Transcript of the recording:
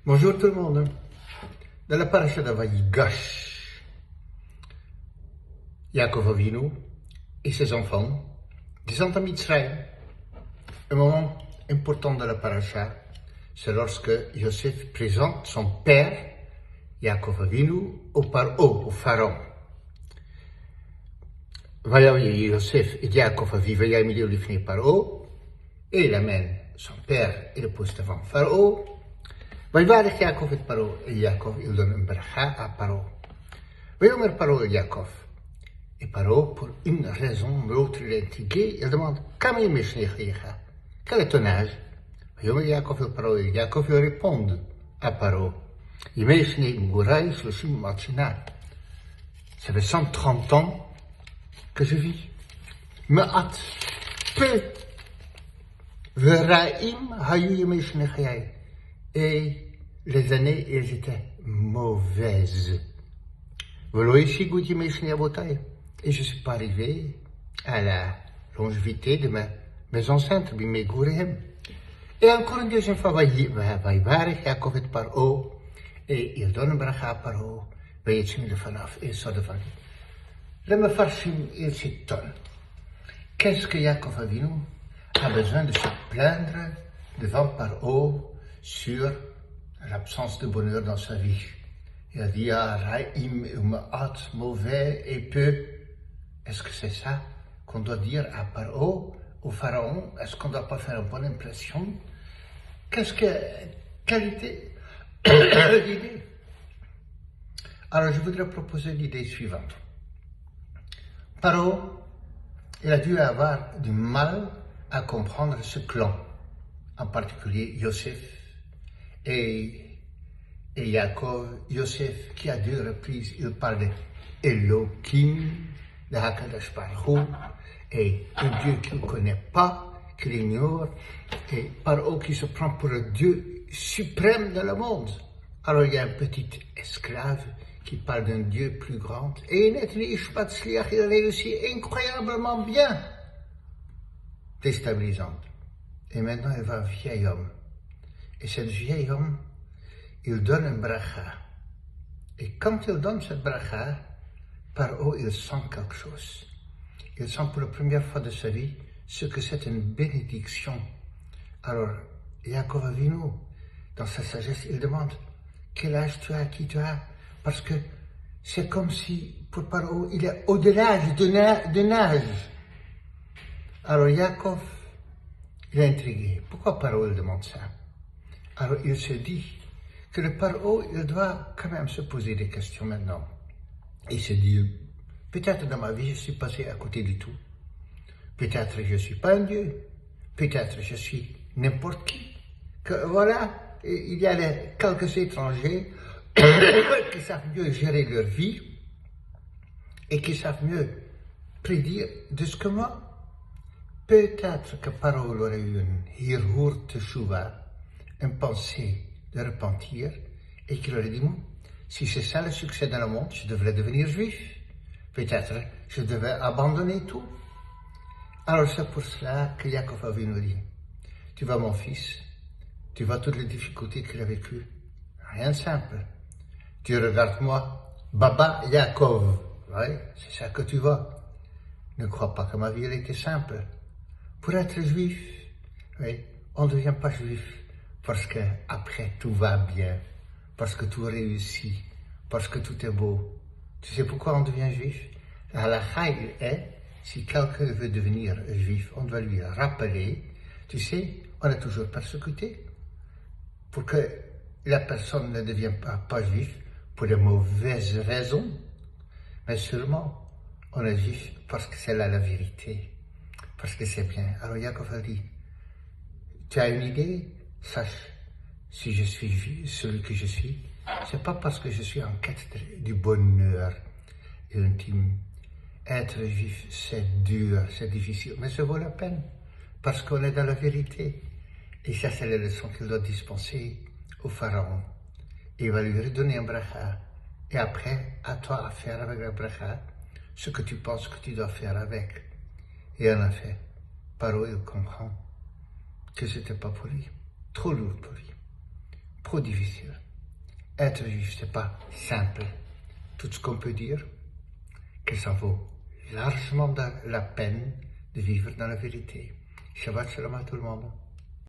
Bonjour tout le monde. Dans la paracha d'Avayigash, Yaakov Avinu et ses enfants descendent à Mitzrayim. Un moment important de la paracha, c'est lorsque Yosef présente son père, Yaakov Avinu, au pharaon. Vayavi Yosef et Yaakov Aviv vayamilu lifnei Paro, et il amène son père et le pose devant Pharaon. Vaïvarech Yaakov et Paro, et Yaakov, il donne un bracha à Paro. Vayomer Paro et Yaakov. Et Paro, pour une raison ou l'autre, il est intrigué, il demande, quel est ton âge? Vayomer Yaakov et Paro, et Yaakov, il répond à Paro, ça fait 130 ans que je vis. Me'at peu v'ra'im hayu yemei shnei chayai. Et les années, elles étaient mauvaises. Et je ne suis pas arrivé à la longévité de mes ancêtres, mes gourem. Et encore une deuxième fois, Yaakov et Paro, et il donne un bracha à Paro, et il sort devant lui. Le Mefarshim, il s'étonne. Qu'est-ce que Yaakov Avinu a besoin de se plaindre devant Paro sur l'absence de bonheur dans sa vie? Il a dit, Raïm, mauvais et peu. Est-ce que c'est ça qu'on doit dire à Paro, au pharaon? Est-ce qu'on ne doit pas faire une bonne impression? Quelle était l'idée? Alors, je voudrais proposer l'idée suivante. Paro, il a dû avoir du mal à comprendre ce clan, en particulier Yosef et Yaakov. Yosef, qui à 2 reprises, il parle de Elohim, de Hakadosh Baruch Hu, et un Dieu qu'il ne connaît pas, qu'il ignore, et Paro qui se prend pour le Dieu suprême de le monde. Alors il y a un petit esclave qui parle d'un Dieu plus grand, et il réussit incroyablement bien, déstabilisante. Et maintenant il va un vieil homme. Et ce vieil homme, il donne un bracha. Et quand il donne cette bracha, Paro, il sent quelque chose. Il sent pour la première fois de sa vie ce que c'est une bénédiction. Alors, Yaakov Avinu, dans sa sagesse, il demande, quel âge tu as, qui tu as? Parce que c'est comme si, pour Paro, il est au-delà de âge. Alors, Yaakov, il est intrigué. Pourquoi Paro, il demande ça? Alors, il se dit que le Paro, il doit quand même se poser des questions maintenant. Il se dit, peut-être dans ma vie, je suis passé à côté du tout. Peut-être je ne suis pas un Dieu. Peut-être je suis n'importe qui. Que voilà, il y a quelques étrangers qui savent mieux gérer leur vie et qui savent mieux prédire de ce que moi. Peut-être que Paro aurait eu une hirhur teshuva, une pensée de repentir, et qu'il aurait dit, si c'est ça le succès dans le monde, je devrais devenir juif. Peut-être je devais abandonner tout. Alors c'est pour cela que Yaakov Avinu dit, tu vois mon fils, tu vois toutes les difficultés qu'il a vécues, rien de simple. Tu regardes moi, Baba Yaakov, oui, c'est ça que tu vois. Ne crois pas que ma vie était simple. Pour être juif, oui, on ne devient pas juif parce que après tout va bien, parce que tout réussit, parce que tout est beau. Tu sais pourquoi on devient juif? La halakha est, si quelqu'un veut devenir juif, on doit lui rappeler, tu sais, on est toujours persécuté. Pour que la personne ne devienne pas juif pour de mauvaises raisons, mais seulement on est juif parce que c'est là la vérité, parce que c'est bien. Alors Yaakov a dit, tu as une idée? Sache, si je suis celui que je suis, c'est pas parce que je suis en quête du bonheur intime. Être juif, c'est dur, c'est difficile, mais ça vaut la peine, parce qu'on est dans la vérité. Et ça, c'est la leçon qu'il doit dispenser au pharaon. Il va lui redonner un bracha, et après, à toi à faire avec le bracha ce que tu penses que tu dois faire avec. Et en effet, Paro, il comprend que c'était pas pour lui, trop lourd pour lui, trop difficile. être juste, c'est pas simple. Tout ce qu'on peut dire, que ça vaut largement la peine de vivre dans la vérité. Shabbat shalom à tout le monde.